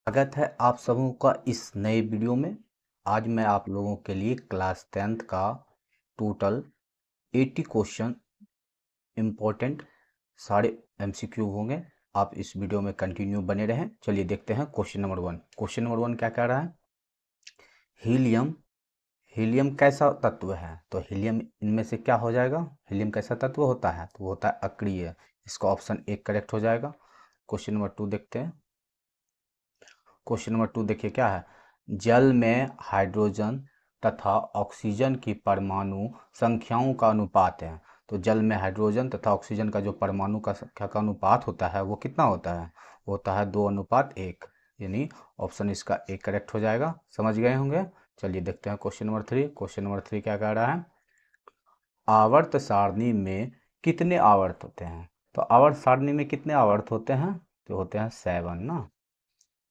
स्वागत है आप सबों का इस नए वीडियो में। आज मैं आप लोगों के लिए क्लास 10th का टोटल 80 क्वेश्चन इम्पोर्टेंट सारे एमसीक्यू होंगे। आप इस वीडियो में कंटिन्यू बने रहें। चलिए देखते हैं क्वेश्चन नंबर 1। क्वेश्चन नंबर 1 क्या कह रहा है? हीलियम हीलियम कैसा तत्व है? तो हीलियम इनमें से क्या हो जाएगा? हीलियम कैसा तत्व होता है? तो वो होता है अक्रिय। इसका ऑप्शन 1 करेक्ट हो जाएगा। क्वेश्चन नंबर 2 देखते हैं। क्वेश्चन नंबर 2 देखिए क्या है। जल में हाइड्रोजन तथा ऑक्सीजन की परमाणु संख्याओं का अनुपात है। तो जल में हाइड्रोजन तथा ऑक्सीजन का जो परमाणु का संख्या का अनुपात होता है वो कितना होता है? वो होता है 2:1, यानी ऑप्शन इसका 1 करेक्ट हो जाएगा। समझ गए होंगे। चलिए देखते हैं क्वेश्चन नंबर 3। क्वेश्चन नंबर 3 क्या कह रहा है? आवर्त सारणी में कितने आवर्त होते हैं? तो आवर्त सारणी में कितने आवर्त होते हैं? तो होते हैं 7 ना।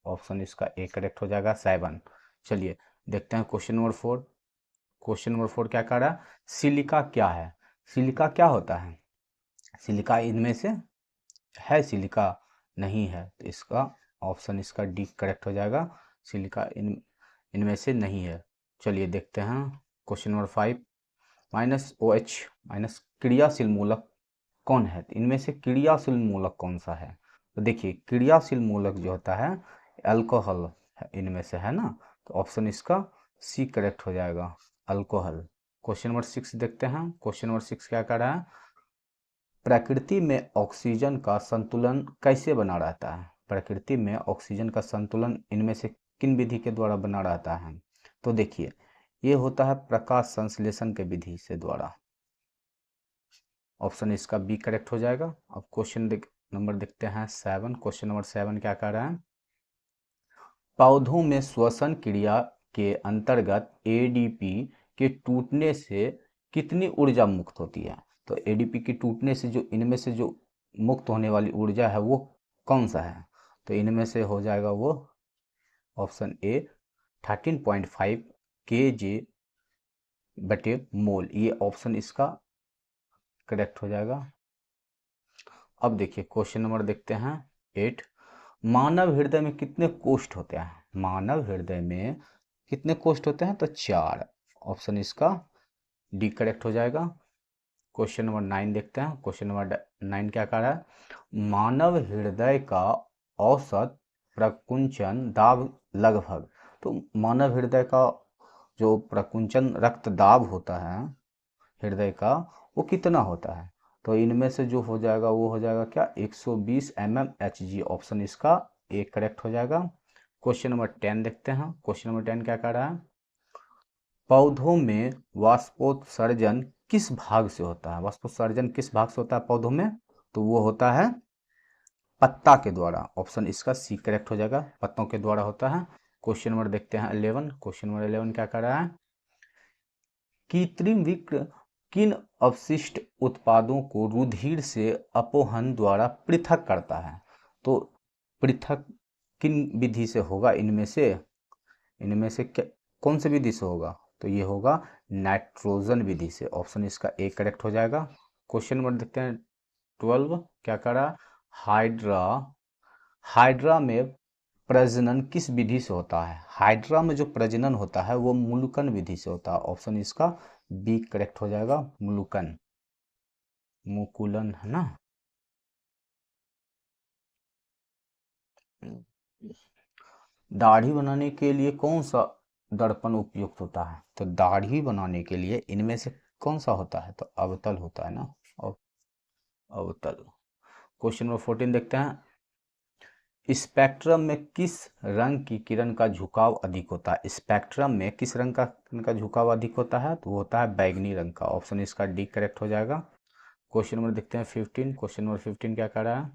ऑप्शन इसका ए करेक्ट हो जाएगा 7। चलिए देखते हैं क्वेश्चन नंबर 4। क्वेश्चन नंबर 4 क्या कर रहा है? सिलिका क्या है? सिलिका क्या होता है? सिलिका इनमें से है? सिलिका नहीं है, तो इसका ऑप्शन इसका डी करेक्ट हो जाएगा। सिलिका इनमें से नहीं है। चलिए देखते हैं क्वेश्चन नंबर 5। -OH माइनस क्रियाशील मूलक कौन है? इनमें से क्रियाशील मूलक कौन सा है? तो देखिए क्रियाशील मूलक जो होता है अल्कोहल इनमें से है ना। तो ऑप्शन इसका सी करेक्ट हो जाएगा, अल्कोहल। क्वेश्चन नंबर 6 देखते हैं। क्वेश्चन नंबर 6 क्या कर रहा है? प्रकृति में ऑक्सीजन का संतुलन कैसे बना रहता है? प्रकृति में ऑक्सीजन का संतुलन इनमें से किन विधि के द्वारा बना रहता है? तो देखिए ये होता है प्रकाश संश्लेषण के विधि से द्वारा। ऑप्शन इसका बी करेक्ट हो जाएगा। अब क्वेश्चन नंबर देखते हैं 7। क्वेश्चन नंबर 7 क्या कर रहा है? पौधों में श्वसन क्रिया के अंतर्गत एडीपी के टूटने से कितनी ऊर्जा मुक्त होती है? तो एडीपी के टूटने से जो इनमें से जो मुक्त होने वाली ऊर्जा है वो कौन सा है? तो इनमें से हो जाएगा वो ऑप्शन ए 13.5 kg/मोल। ये ऑप्शन इसका करेक्ट हो जाएगा। अब देखिए क्वेश्चन नंबर देखते हैं 8। मानव हृदय में कितने कोष्ठ होते हैं? मानव हृदय में कितने कोष्ठ होते हैं? तो 4। ऑप्शन इसका डी करेक्ट हो जाएगा। क्वेश्चन नंबर 9 देखते हैं। क्वेश्चन नंबर 9 क्या कह रहा है? मानव हृदय का औसत प्रकुंचन दाब लगभग। तो मानव हृदय का जो प्रकुंचन रक्त दाब होता है हृदय का वो कितना होता है? तो इनमें से जो हो जाएगा वो हो जाएगा क्या? 120 mmHg। ऑप्शन इसका ए करेक्ट हो जाएगा। क्वेश्चन नंबर 10 देखते हैं। क्वेश्चन नंबर 10 क्या कर रहा है? पौधों में वाष्पोत्सर्जन किस भाग से होता है? वाष्पोत्सर्जन किस भाग से होता है पौधों में? तो वो होता है पत्ता के द्वारा। ऑप्शन इसका सी करेक्ट हो जाएगा, पत्तों के द्वारा होता है। क्वेश्चन नंबर देखते हैं 11। क्वेश्चन नंबर 11 क्या कर रहा है? कृत्रिम विक्र किन अवशिष्ट उत्पादों को रुधिर से अपोहन द्वारा पृथक करता है? तो पृथक किन विधि से होगा? इनमें से कौन सी विधि से होगा? तो ये होगा नाइट्रोजन विधि से। ऑप्शन इसका ए करेक्ट हो जाएगा। क्वेश्चन नंबर देखते हैं 12 क्या करा? हाइड्रा हाइड्रा में प्रजनन किस विधि से होता है? हाइड्रा में जो प्रजनन होता है वो मुलुकन विधि से होता है। ऑप्शन इसका बी करेक्ट हो जाएगा, मुलुकन। मुकुलन है ना। दाढ़ी बनाने के लिए कौन सा दर्पण उपयुक्त होता है? तो दाढ़ी बनाने के लिए इनमें से कौन सा होता है? तो अवतल होता है ना। अवतल। क्वेश्चन नंबर 14 देखते हैं। स्पेक्ट्रम में किस रंग की किरण का झुकाव अधिक होता है? स्पेक्ट्रम में किस रंग का किरण का झुकाव अधिक होता है? तो वो होता है बैगनी रंग का। ऑप्शन इसका डी करेक्ट हो जाएगा। क्वेश्चन नंबर देखते हैं 15। क्वेश्चन नंबर 15 क्या कर रहा है?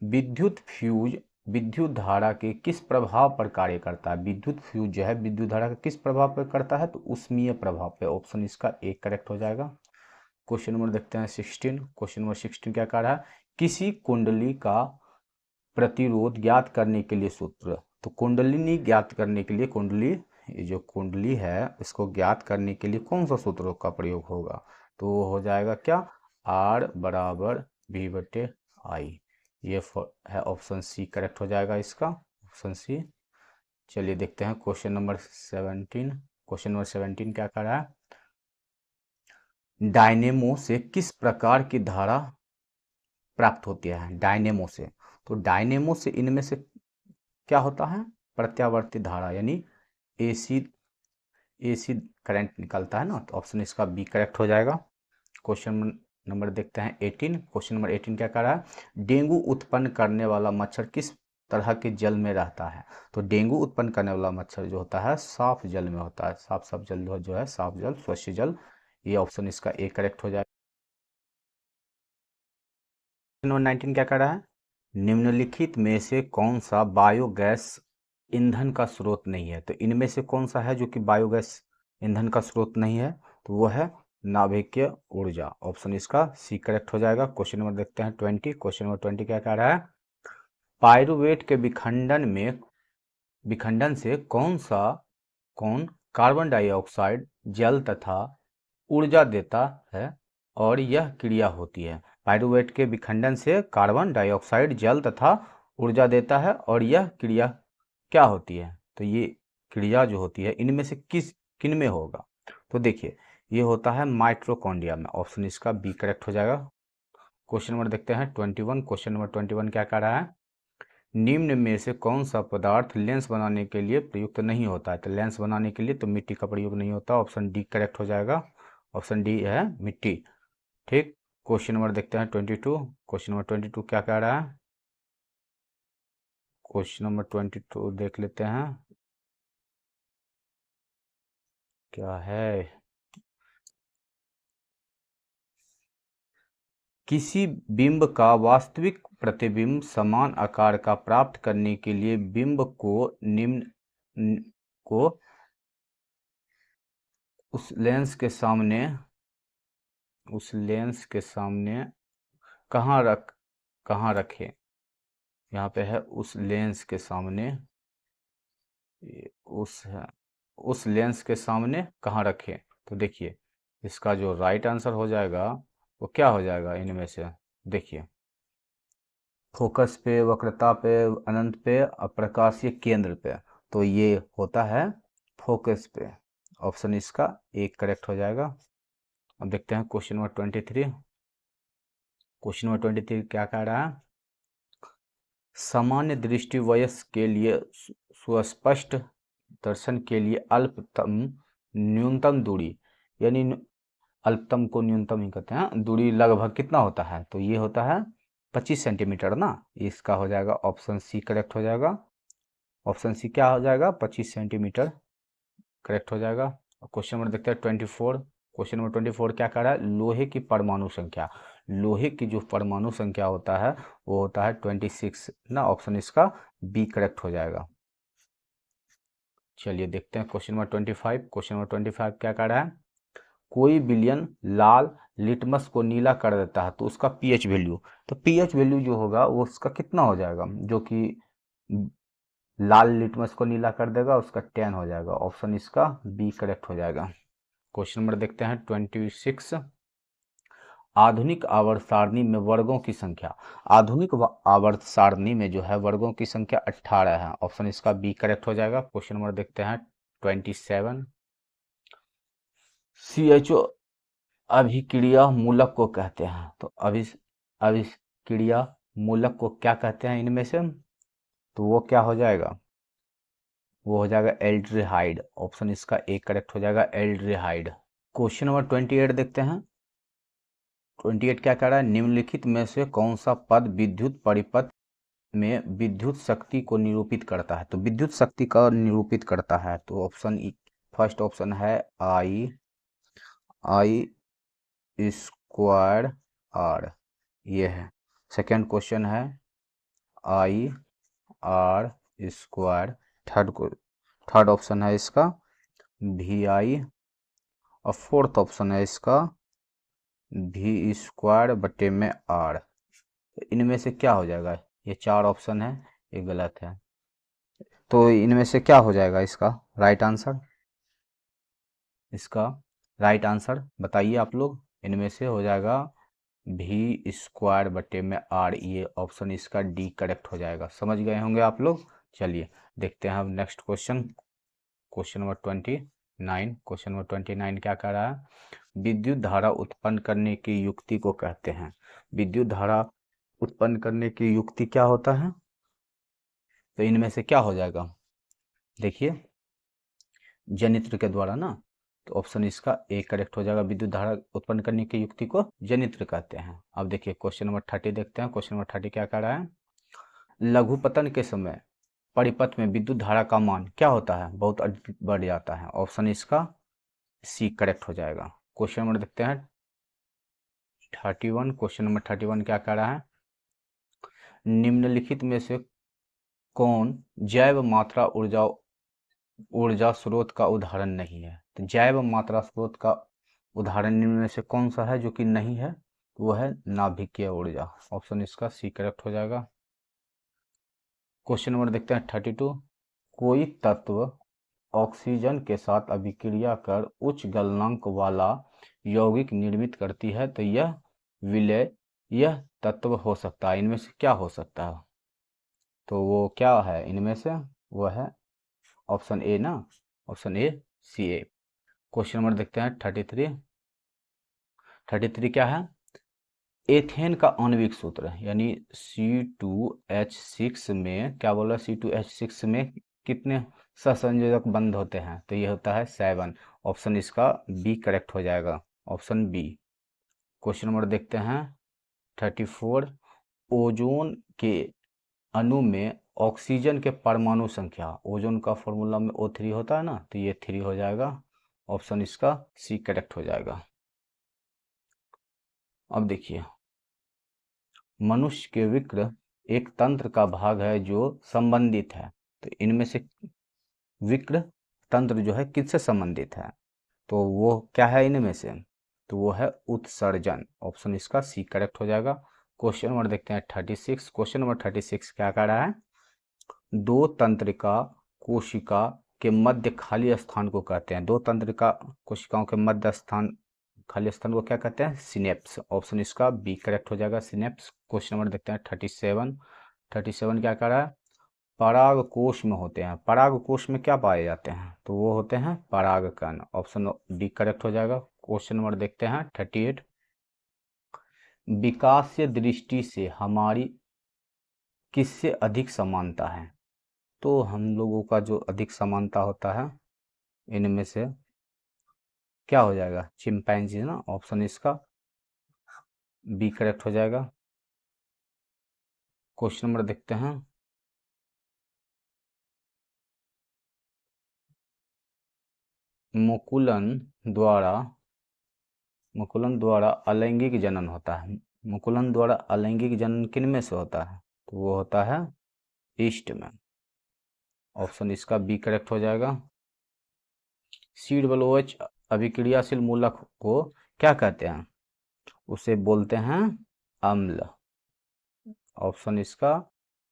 विद्युत फ्यूज विद्युत धारा के किस प्रभाव पर कार्य करता है? विद्युत फ्यूज जो है विद्युत धारा का किस प्रभाव पर करता है? तो उष्मीय प्रभाव पे। ऑप्शन इसका एक करेक्ट हो जाएगा। क्वेश्चन नंबर देखते हैं 16। क्वेश्चन नंबर 16 क्या कर रहा है? किसी कुंडली का प्रतिरोध ज्ञात करने के लिए सूत्र। तो कुंडलिनी ज्ञात करने के लिए ये जो कुंडली है इसको ज्ञात करने के लिए कौन सा सूत्रों का प्रयोग होगा? तो वो हो जाएगा क्या? R = V/I। ये है ऑप्शन सी करेक्ट हो जाएगा इसका। Option C. चलिए देखते हैं क्वेश्चन नंबर 17। क्वेश्चन नंबर 17 क्या कर रहा है, डायनेमो से किस प्रकार की धारा प्राप्त होती है। डायनेमो से, तो डायनेमो से इनमें से क्या होता है, प्रत्यावर्ती धारा यानी एसी एसी करंट निकलता है ना। तो ऑप्शन इसका बी करेक्ट हो जाएगा। क्वेश्चन नंबर देखते हैं 18। क्वेश्चन नंबर 18 क्या कर रहा है, डेंगू उत्पन्न करने वाला मच्छर किस तरह के जल में रहता है। तो डेंगू उत्पन्न करने वाला मच्छर जो होता है साफ जल में होता है। साफ साफ जल जो है, साफ जल, स्वच्छ जल। ये ऑप्शन इसका ए करेक्ट हो जाएगा। नंबर 19 क्या कर रहा है, निम्नलिखित में से कौन सा बायोगैस ईंधन का स्रोत नहीं है। तो इनमें से कौन सा है जो कि बायोगैस ईंधन का स्रोत नहीं है, तो वो है नाभिकीय ऊर्जा। ऑप्शन इसका सी करेक्ट हो जाएगा। क्वेश्चन नंबर देखते हैं 20। क्वेश्चन नंबर 20 क्या कह रहा है, पायरुवेट के विखंडन से कौन कार्बन डाइऑक्साइड जल तथा ऊर्जा देता है और यह क्रिया होती है। पायरुवेट के विखंडन से कार्बन डाइऑक्साइड जल तथा ऊर्जा देता है और यह क्रिया क्या होती है। तो ये क्रिया जो होती है इनमें से किन में होगा। तो देखिए ये होता है माइटोकॉन्ड्रिया में। ऑप्शन इसका बी करेक्ट हो जाएगा। क्वेश्चन नंबर देखते हैं 21। क्वेश्चन नंबर 21 क्या कह रहा है, निम्न में से कौन सा पदार्थ लेंस बनाने के लिए प्रयुक्त नहीं होता है। तो लेंस बनाने के लिए तो मिट्टी का प्रयोग नहीं होता। ऑप्शन डी करेक्ट हो जाएगा। ऑप्शन डी है मिट्टी। ठीक। क्वेश्चन नंबर देखते हैं 22। क्वेश्चन नंबर 22 क्या कह रहा है, क्वेश्चन नंबर 22 देख लेते हैं क्या है। किसी बिंब का वास्तविक प्रतिबिंब समान आकार का प्राप्त करने के लिए बिंब को को उस लेंस के सामने कहाँ रखें। यहाँ पे है उस लेंस के सामने, उस लेंस के सामने कहाँ रखें। तो देखिए इसका जो राइट आंसर हो जाएगा वो क्या हो जाएगा इनमें से, देखिए फोकस पे, वक्रता पे, अनंत पे और प्रकाशीय केंद्र पे। तो ये होता है फोकस पे। ऑप्शन इसका एक करेक्ट हो जाएगा। अब देखते हैं क्वेश्चन नंबर 23। क्वेश्चन नंबर 23 क्या कह रहा है, सामान्य दृष्टि वयस्क के लिए सुस्पष्ट दर्शन के लिए न्यूनतम दूरी यानी अल्पतम को न्यूनतम ही कहते हैं, दूरी लगभग कितना होता है। तो ये होता है 25 सेंटीमीटर ना। इसका हो जाएगा ऑप्शन सी करेक्ट हो जाएगा। ऑप्शन सी क्या हो जाएगा, 25 सेंटीमीटर करेक्ट हो जाएगा। क्वेश्चन नंबर देखते हैं 24। क्वेश्चन नंबर 24 क्या कह रहा है, लोहे की परमाणु संख्या। लोहे की जो परमाणु संख्या होता है वो होता है 26 ना। ऑप्शन इसका बी करेक्ट हो जाएगा। चलिए देखते हैं क्वेश्चन नंबर 25। क्वेश्चन नंबर 25 क्या कह रहा है, कोई विलयन लाल लिटमस को नीला कर देता है तो उसका पीएच वैल्यू, तो पीएच वैल्यू जो होगा वो उसका कितना हो जाएगा, जो कि लाल लिटमस को नीला कर देगा उसका 10 हो जाएगा। ऑप्शन इसका बी करेक्ट हो जाएगा। क्वेश्चन नंबर देखते हैं 26। आधुनिक आवर्त सारणी में वर्गों की संख्या। आधुनिक आवर्त सारणी में जो है वर्गों की संख्या 18 है। ऑप्शन इसका बी करेक्ट हो जाएगा। क्वेश्चन नंबर देखते हैं 27। CHO अभिक्रिया मूलक को कहते हैं। तो अभिक्रिया मूलक को क्या कहते हैं इनमें से, तो वो क्या हो जाएगा, वो हो जाएगा एल्डिहाइड। ऑप्शन इसका एक करेक्ट हो जाएगा, एल्डिहाइड। क्वेश्चन नंबर 28 देखते हैं। 28 क्या कह रहा है, निम्नलिखित में से कौन सा पद विद्युत परिपथ में विद्युत शक्ति को निरूपित करता है। तो विद्युत शक्ति का निरूपित करता है तो ऑप्शन फर्स्ट ऑप्शन है आई स्क्वायर आर, ये है। सेकेंड क्वेश्चन है I R square. Third option है इसका वी आई और फोर्थ ऑप्शन है इसका वी स्क्वायर बटे में आर। तो इनमें से क्या हो जाएगा, ये चार ऑप्शन है, ये गलत है। तो इनमें से क्या हो जाएगा इसका राइट आंसर, इसका राइट आंसर बताइए आप लोग। इनमें से हो जाएगा वी स्क्वायर बटे में आर। ये ऑप्शन इसका डी करेक्ट हो जाएगा। समझ गए होंगे आप लोग। चलिए देखते हैं अब next question, question number 29। Question number 29 क्या कह रहा है? विद्युत धारा उत्पन्न करने की युक्ति को कहते हैं। विद्युत धारा उत्पन्न करने की युक्ति क्या होता है? तो इनमें से क्या हो जाएगा? देखिए, जनित्र के द्वारा ना, तो ऑप्शन इसका ए करेक्ट हो जाएगा। विद्युत धारा उत्पन्न करने की युक्ति को जनित्र कहते हैं। अब देखिए क्वेश्चन नंबर 30 देखते हैं। क्वेश्चन नंबर 30 क्या कह रहा है? लघुपतन के समय परिपथ में विद्युत धारा का मान क्या होता है? बहुत अधिक बढ़ जाता है। ऑप्शन इसका सी करेक्ट हो जाएगा। क्वेश्चन नंबर देखते हैं 31। क्वेश्चन नंबर 31 क्या कह रहा है? निम्नलिखित में से कौन जैव मात्रा ऊर्जा स्रोत का उदाहरण नहीं है? तो जैव मात्रा स्रोत का उदाहरण निम्न में से कौन सा है जो कि नहीं है? वो है नाभिकीय ऊर्जा। ऑप्शन इसका सी करेक्ट हो जाएगा। क्वेश्चन नंबर देखते हैं 32। कोई तत्व ऑक्सीजन के साथ अभिक्रिया कर उच्च गलनांक वाला यौगिक निर्मित करती है, तो यह विलय यह तत्व हो सकता है। इनमें से क्या हो सकता है? तो वो क्या है इनमें से? वो है ऑप्शन ए ना, option A C A. Question number देखते हैं 33। 33 क्या है? एथेन का आणविक सूत्र यानी C2H6 में क्या बोला? C2H6 में कितने सहसंयोजक बंध होते हैं? तो ये होता है 7। ऑप्शन इसका बी करेक्ट हो जाएगा, ऑप्शन बी। क्वेश्चन नंबर देखते हैं 34। ओजोन के अणु में ऑक्सीजन के परमाणु संख्या, ओजोन का फॉर्मूला में O3 होता है ना, तो ये 3 हो जाएगा। ऑप्शन इसका सी करेक्ट हो जाएगा। अब देखिए, मनुष्य के विक्र एक तंत्र का भाग है जो संबंधित है। तो इनमें से विक्र तंत्र जो है किससे संबंधित है? तो वो क्या है इनमें से? तो वो है उत्सर्जन। ऑप्शन इसका सी करेक्ट हो जाएगा। क्वेश्चन नंबर देखते हैं 36। क्वेश्चन नंबर 36 क्या कह रहा है? दो तंत्रिका कोशिका के मध्य खाली स्थान को कहते हैं। दो तंत्रिका कोशिकाओं के मध्य स्थान खाली स्थान को क्या कहते हैं? सिनेप्स। ऑप्शन इसका बी करेक्ट हो जाएगा, सिनेप्स। क्वेश्चन नंबर देखते हैं 37। 37 क्या कह रहा है? पराग कोश में होते हैं। पराग कोश में क्या पाए जाते हैं? तो वो होते हैं परागकण। ऑप्शन डी करेक्ट हो जाएगा। क्वेश्चन नंबर देखते हैं 38। विकासीय दृष्टि से हमारी किससे अधिक समानता है? तो हम लोगों का जो अधिक समानता होता है इनमें से क्या हो जाएगा? चिंपैंजी ना। ऑप्शन इसका बी करेक्ट हो जाएगा। क्वेश्चन नंबर देखते हैं मुकुलन द्वारा अलैंगिक जनन होता है। मुकुलन द्वारा अलैंगिक जनन किन में से होता है? तो वो होता है ईस्ट में। ऑप्शन इसका बी करेक्ट हो जाएगा। COOH अभिक्रियाशील मूलक को क्या कहते हैं? उसे बोलते हैं अम्ल। ऑप्शन इसका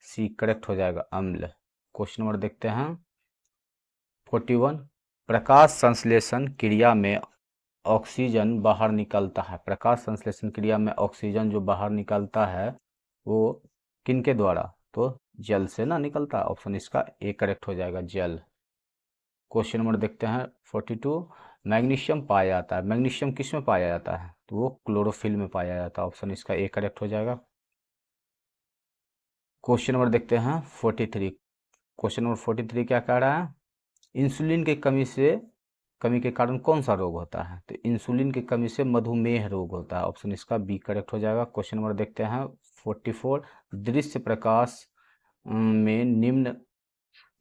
सी करेक्ट हो जाएगा, अम्ल। क्वेश्चन नंबर देखते हैं 41। प्रकाश संश्लेषण क्रिया में ऑक्सीजन बाहर निकलता है। प्रकाश संश्लेषण क्रिया में ऑक्सीजन जो बाहर निकलता है वो किनके द्वारा? तो जल से ना निकलता है। ऑप्शन इसका ए करेक्ट हो जाएगा, जल। क्वेश्चन नंबर देखते हैं 42। मैग्नीशियम पाया जाता है। मैग्नीशियम किस में पाया जाता है? तो वो क्लोरोफिल में पाया जाता है। ऑप्शन इसका ए करेक्ट हो जाएगा। क्वेश्चन नंबर देखते हैं 43। क्वेश्चन नंबर 43 क्या कह रहा है? इंसुलिन की कमी के कारण कौन सा रोग होता है? तो इंसुलिन की कमी से मधुमेह रोग होता है। ऑप्शन इसका बी करेक्ट हो जाएगा। क्वेश्चन नंबर देखते हैं 44। दृश्य प्रकाश में निम्न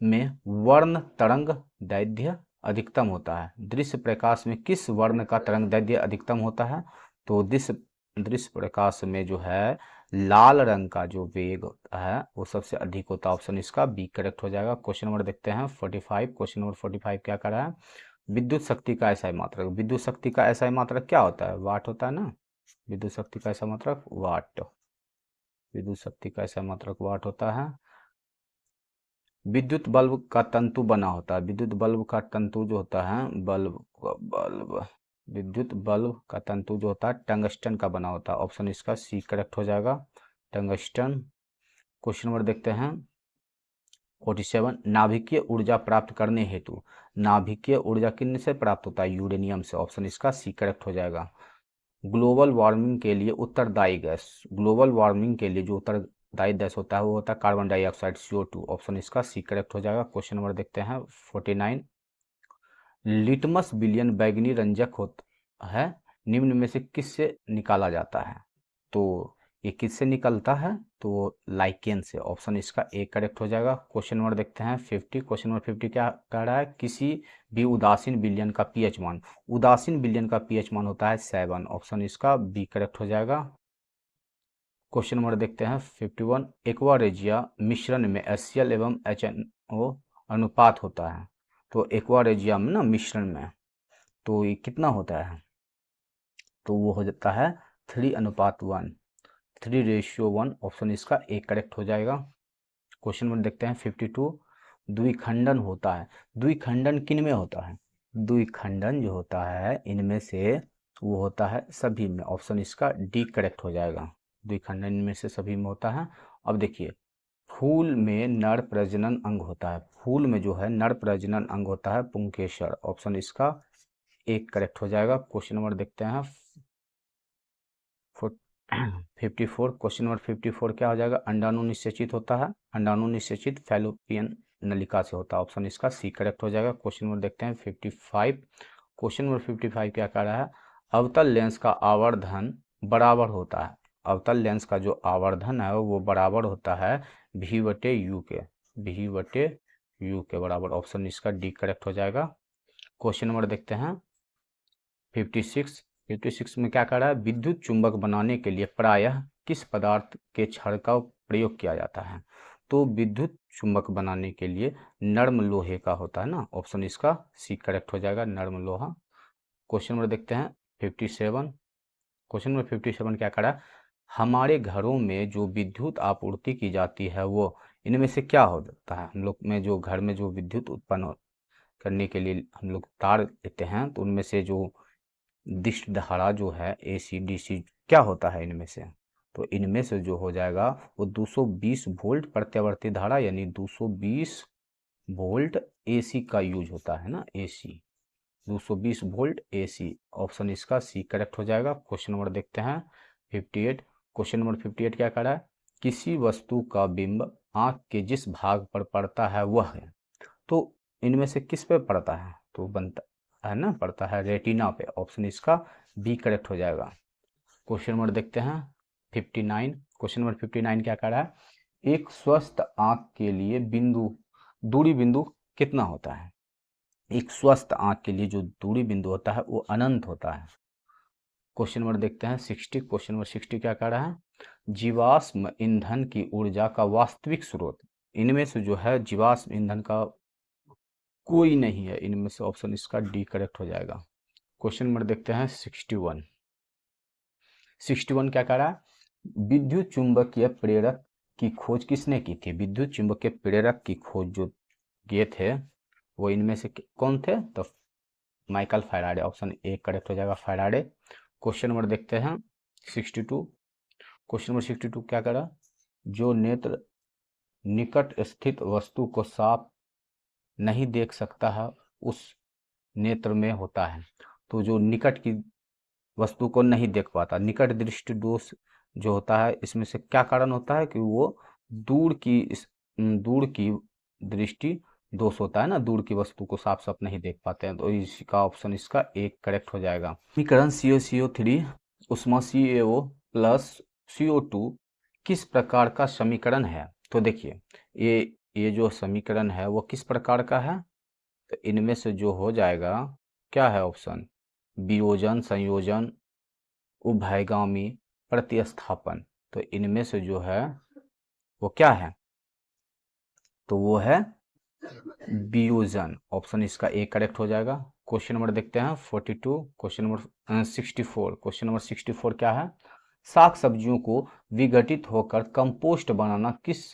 में वर्ण तरंग दैर्ध्य अधिकतम होता है। दृश्य प्रकाश में किस वर्ण का तरंग दैर्ध्य अधिकतम होता है? तो दृश्य प्रकाश में जो है लाल रंग का जो वेग होता है वो सबसे अधिक होता है। ऑप्शन इसका बी करेक्ट हो जाएगा। क्वेश्चन नंबर देखते हैं 45। क्वेश्चन नंबर 45 क्या कर रहा है? विद्युत शक्ति का ऐसा मात्रक। विद्युत शक्ति का ऐसा मात्रक क्या होता है? वाट होता है ना। विद्युत शक्ति का ऐसा मात्रक वाट। विद्युत शक्ति का ऐसा मात्रक वाट होता है। विद्युत बल्ब का तंतु बना होता है। विद्युत बल्ब का तंतु जो होता है विद्युत बल्ब का तंतु जो होता है टंगस्टन का बना होता है। ऑप्शन इसका सी करेक्ट हो जाएगा, टंगस्टन। क्वेश्चन नंबर देखते हैं 47 नाभिकीय ऊर्जा प्राप्त करने हेतु, नाभिकीय ऊर्जा किन से प्राप्त होता है? यूरेनियम से। ऑप्शन इसका सी करेक्ट हो जाएगा। ग्लोबल वार्मिंग के लिए उत्तरदायी गैस, ग्लोबल वार्मिंग के लिए जो उत्तरदायी गैस होता है वो होता है कार्बन डाइऑक्साइड, CO2। ऑप्शन इसका सी करेक्ट हो जाएगा। क्वेश्चन नंबर देखते हैं 49। लिटमस विलयन बैगनी रंजक होता है, निम्न में से किससे निकाला जाता है? तो ये किससे निकलता है? तो लाइकेन से। ऑप्शन इसका ए करेक्ट हो जाएगा। क्वेश्चन नंबर देखते हैं 50। क्वेश्चन नंबर 50 क्या कह रहा है? किसी भी उदासीन विलयन का पीएच मान, उदासीन विलयन का पीएच मान होता है 7। ऑप्शन इसका बी करेक्ट हो जाएगा। क्वेश्चन नंबर देखते हैं 51। एक्वा रेजिया मिश्रण में HCl एवं HNO अनुपात होता है। तो एक्वा रेजिया में ना मिश्रण में तो ये कितना होता है? तो वो हो जाता है 3:1, 3:1। ऑप्शन इसका ए करेक्ट हो जाएगा। क्वेश्चन नंबर देखते हैं 52। द्विखंडन होता है, द्विखंडन किन में होता है? द्विखंडन जो होता है इनमें से वो होता है सभी में। ऑप्शन इसका डी करेक्ट हो जाएगा। द्विखंडन इनमें से सभी में होता है। अब देखिए, फूल में नर प्रजनन अंग होता है, फूल में जो है नर प्रजनन अंग होता है पुंकेसर। ऑप्शन इसका एक करेक्ट हो जाएगा। क्वेश्चन नंबर देखते हैं 54। क्वेश्चन नंबर 54 क्या हो जाएगा? अंडाणु निषेचित होता है, अंडाणु निषेचित फैलोपियन नलिका से होता है। ऑप्शन इसका सी करेक्ट हो जाएगा। क्वेश्चन नंबर देखते हैं 55। क्वेश्चन नंबर 55 क्या कह रहा है? अवतल लेंस का आवर्धन बराबर होता है, अवतल लेंस का जो आवर्धन है वो बराबर होता है V/U के, V/U के बराबर। ऑप्शन इसका डी करेक्ट हो जाएगा। क्वेश्चन नंबर देखते हैं 56। 56 में क्या कर रहा है? विद्युत चुंबक बनाने के लिए प्रायः किस पदार्थ के छड़ का प्रयोग किया जाता है? तो विद्युत चुंबक बनाने के लिए नर्म लोहे का होता है ना। ऑप्शन इसका सी करेक्ट हो जाएगा, नर्म लोहा। क्वेश्चन नंबर देखते हैं 57। क्वेश्चन नंबर 57 क्या कर रहा है? हमारे घरों में जो विद्युत आपूर्ति की जाती है वो इनमें से क्या होता है? हम लोग में जो घर में जो विद्युत उत्पन्न करने के लिए हम लोग तार लेते हैं तो उनमें से जो दिष्ट धारा जो है AC DC क्या होता है इनमें से? तो इनमें से जो हो जाएगा वो 220 वोल्ट प्रत्यावर्ती धारा यानी 220 वोल्ट AC का यूज होता है ना, AC 220 वोल्ट AC। ऑप्शन इसका सी करेक्ट हो जाएगा। क्वेश्चन नंबर देखते हैं 58। क्वेश्चन नंबर 58 क्या कर रहा है? किसी वस्तु का बिंब आंख के जिस भाग पर पड़ता है वह है, तो इनमें से किस पे पड़ता है? तो बनता है ना, पड़ता है रेटिना पे। ऑप्शन इसका बी करेक्ट हो जाएगा। क्वेश्चन नंबर देखते हैं 59। क्वेश्चन नंबर 59 क्या कह रहा है? एक स्वस्थ आंख के लिए दूरी बिंदु कितना होता है? एक स्वस्थ आंख के लिए जो दूरी बिंदु होता है वो अनंत होता है। क्वेश्चन नंबर देखते हैं 60। क्वेश्चन नंबर 60 क्या कह रहा है? जीवाश्म ईंधन की ऊर्जा का वास्तविक स्रोत, इनमें से जो है जीवाश्म ईंधन का कोई नहीं है इनमें से। ऑप्शन इसका डी करेक्ट हो जाएगा। क्वेश्चन नंबर देखते हैं 61। 61 क्या कह रहा है? विद्युत चुंबकीय प्रेरक की खोज किसने की थी? विद्युत चुंबकीय प्रेरक की खोज जो किए थे वो इनमें से कौन थे? तो Michael Faraday. Option A correct हो जाएगा, फैराडे। क्वेश्चन नंबर देखते हैं 62। क्वेश्चन नंबर 62 क्या कह रहा है? जो नेत्र निकट स्थित वस्तु को साफ नहीं देख सकता है उस नेत्र में होता है। तो जो निकट की वस्तु को नहीं देख पाता, निकट दृष्टि दोष जो होता है इसमें से क्या कारण होता है? कि वो दूर की दृष्टि दोष होता है ना, दूर की वस्तु को साफ साफ नहीं देख पाते हैं। तो इसका ऑप्शन इसका एक करेक्ट हो जाएगा। समीकरण CaCO3 उष्मा CaO प्लस CO2 किस प्रकार का समीकरण है? तो देखिए, ये जो समीकरण है वो किस प्रकार का है? तो इनमें से जो हो जाएगा क्या है ऑप्शन? वियोजन, संयोजन, उभयगामी, प्रतिस्थापन। तो इनमें से जो है वो क्या है? तो वो है वियोजन। ऑप्शन इसका ए करेक्ट हो जाएगा। क्वेश्चन नंबर देखते हैं 42। Question number 64। क्वेश्चन नंबर 64 क्या है? साग सब्जियों को विघटित होकर कंपोस्ट बनाना किस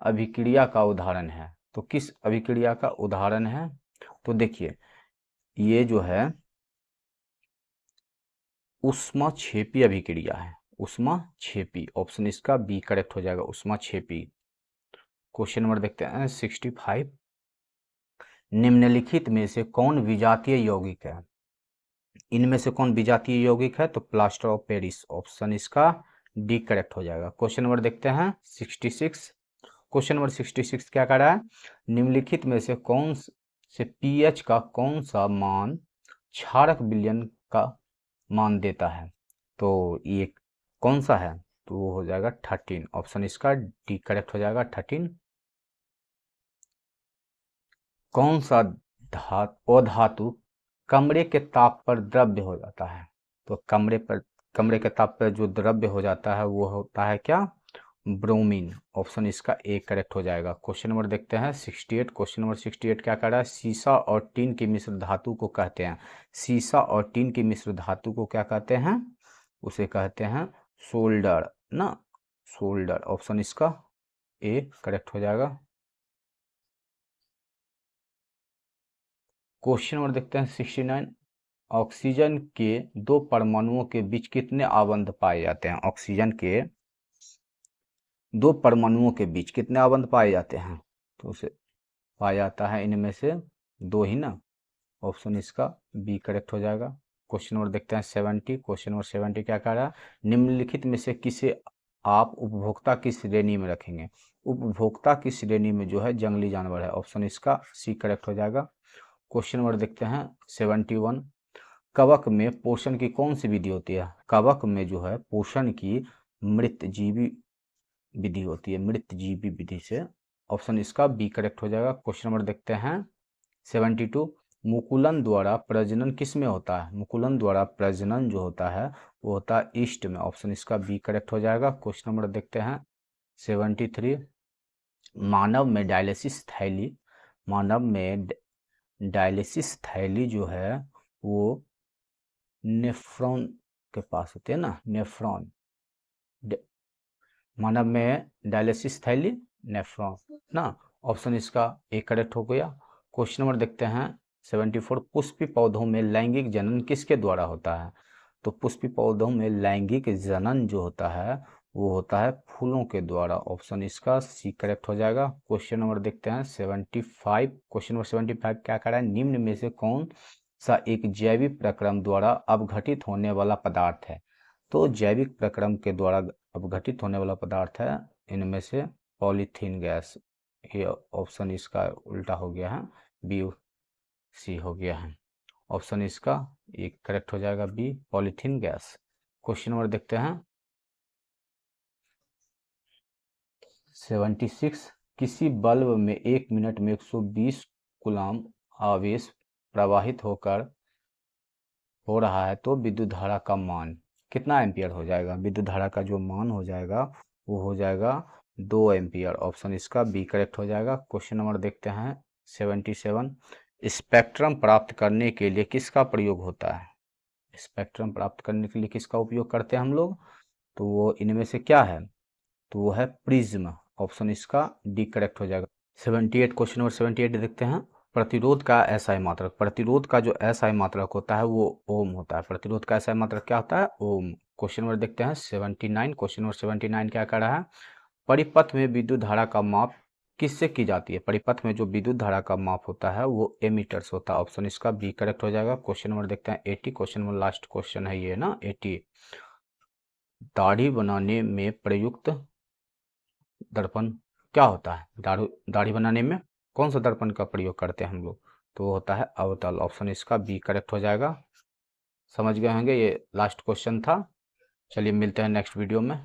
अभिक्रिया का उदाहरण है? तो किस अभिक्रिया का उदाहरण है? तो देखिए, ये जो है ऊष्माक्षेपी अभिक्रिया है, ऊष्माक्षेपी। ऑप्शन इसका बी करेक्ट हो जाएगा, ऊष्माक्षेपी। क्वेश्चन नंबर देखते हैं 65। निम्नलिखित में से कौन विजातीय यौगिक है? इनमें से कौन विजातीय यौगिक है? तो प्लास्टर ऑफ पेरिस, ऑप्शन इसका डी करेक्ट हो जाएगा। क्वेश्चन नंबर देखते हैं 66। क्वेश्चन नंबर 66 क्या कर रहा है? निम्नलिखित में से कौन से पीएच का कौन सा मान क्षारक विलयन का मान देता है? तो ये कौन सा है? तो वो हो जाएगा 13, ऑप्शन इसका डी करेक्ट हो जाएगा 13। कौन सा अधातु कमरे के ताप पर द्रव्य हो जाता है? तो कमरे के ताप पर जो द्रव्य हो जाता है वो होता है क्या? ब्रोमीन, ऑप्शन इसका ए करेक्ट हो जाएगा। क्वेश्चन नंबर देखते हैं 68। क्वेश्चन नंबर 68 क्या कर रहा है? सीसा और टीन की मिश्र धातु को कहते हैं, सीसा और टीन की मिश्र धातु को क्या कहते हैं? उसे कहते हैं सोल्डर ना, सोल्डर, ऑप्शन इसका ए करेक्ट हो जाएगा। क्वेश्चन नंबर देखते हैं 69। ऑक्सीजन के दो परमाणुओं के बीच कितने आबंध पाए जाते हैं? ऑक्सीजन के दो परमाणुओं के बीच कितने आबंध पाए जाते हैं? तो उसे पाया जाता है इनमें से दो ही ना, ऑप्शन इसका बी करेक्ट हो जाएगा। क्वेश्चन नंबर देखते हैं 70। क्वेश्चन नंबर 70 क्या कह रहा है? निम्नलिखित में से किसे आप उपभोक्ता की श्रेणी में रखेंगे? उपभोक्ता की श्रेणी में जो है जंगली जानवर है, ऑप्शन इसका सी करेक्ट हो जाएगा। क्वेश्चन नंबर देखते हैं 71। कवक में पोषण की कौन सी विधि होती है? कवक में जो है पोषण की मृतजीवी विधि होती है, मृतजीवी विधि से, ऑप्शन इसका बी करेक्ट हो जाएगा। क्वेश्चन नंबर देखते हैं 72। मुकुलन द्वारा प्रजनन किस में होता है? मुकुलन द्वारा प्रजनन जो होता है वो होता है ईस्ट में, ऑप्शन इसका बी करेक्ट हो जाएगा। क्वेश्चन नंबर देखते हैं 73। मानव में डायलिसिस थैली, मानव में डायलिसिस थैली जो है वो नेफ्रॉन के पास होती है ना, नेफ्रॉन, मानव में डायलिसिस थैली नेफ्रॉन ना, ऑप्शन इसका ए करेक्ट हो गया। क्वेश्चन नंबर देखते हैं 74। पुष्पी पौधों में लैंगिक जनन किसके द्वारा होता है? तो पुष्पी पौधों में लैंगिक जनन जो होता है वो होता है फूलों के द्वारा, ऑप्शन इसका सी करेक्ट हो जाएगा। क्वेश्चन नंबर देखते हैं 75। क्वेश्चन नंबर 75 क्या कर रहा है? निम्न में से कौन सा एक जैविक प्रक्रम द्वारा अपघटित होने वाला पदार्थ है? तो जैविक प्रक्रम के द्वारा अपघटित होने वाला पदार्थ है इनमें से पॉलीथीन गैस, ये ऑप्शन इसका उल्टा हो गया है, बी सी हो गया है, ऑप्शन इसका ये करेक्ट हो जाएगा B, polythene gas. Question number देखते हैं 76। किसी बल्ब में 1 मिनट में 120 कूलम्ब आवेश प्रवाहित हो रहा है तो विद्युत धारा का मान कितना एम्पियर हो जाएगा? विद्युत धारा का जो मान हो जाएगा वो हो जाएगा 2 एम्पियर, ऑप्शन इसका बी करेक्ट हो जाएगा। क्वेश्चन नंबर देखते हैं 77। स्पेक्ट्रम प्राप्त करने के लिए किसका प्रयोग होता है? स्पेक्ट्रम प्राप्त करने के लिए किसका उपयोग करते हैं हम लोग? तो वो इनमें से क्या है? तो वो है प्रिज्म, ऑप्शन इसका डी करेक्ट हो जाएगा। 78। क्वेश्चन नंबर 78 देखते हैं। प्रतिरोध का एसआई मात्रक, प्रतिरोध का जो एसआई मात्रक होता है वो ओम होता है। प्रतिरोध का एसआई मात्रक क्या होता है? ओम। क्वेश्चन नंबर देखते हैं 79। क्वेश्चन नंबर 79 क्या कर रहा है? परिपथ में विद्युत धारा का माप किससे की जाती है? परिपथ में जो विद्युत धारा का माप होता है वो एमीटर्स होता है, ऑप्शन इसका बी करेक्ट हो जाएगा। क्वेश्चन नंबर देखते हैं 80। क्वेश्चन नंबर लास्ट क्वेश्चन है ये ना, 80। दाढ़ी बनाने में प्रयुक्त दर्पण क्या होता है? दाढ़ी बनाने में कौन सा दर्पण का प्रयोग करते हैं हम लोग? तो वो होता है अवतल, ऑप्शन इसका बी करेक्ट हो जाएगा। समझ गए होंगे, ये लास्ट क्वेश्चन था। चलिए मिलते हैं नेक्स्ट वीडियो में।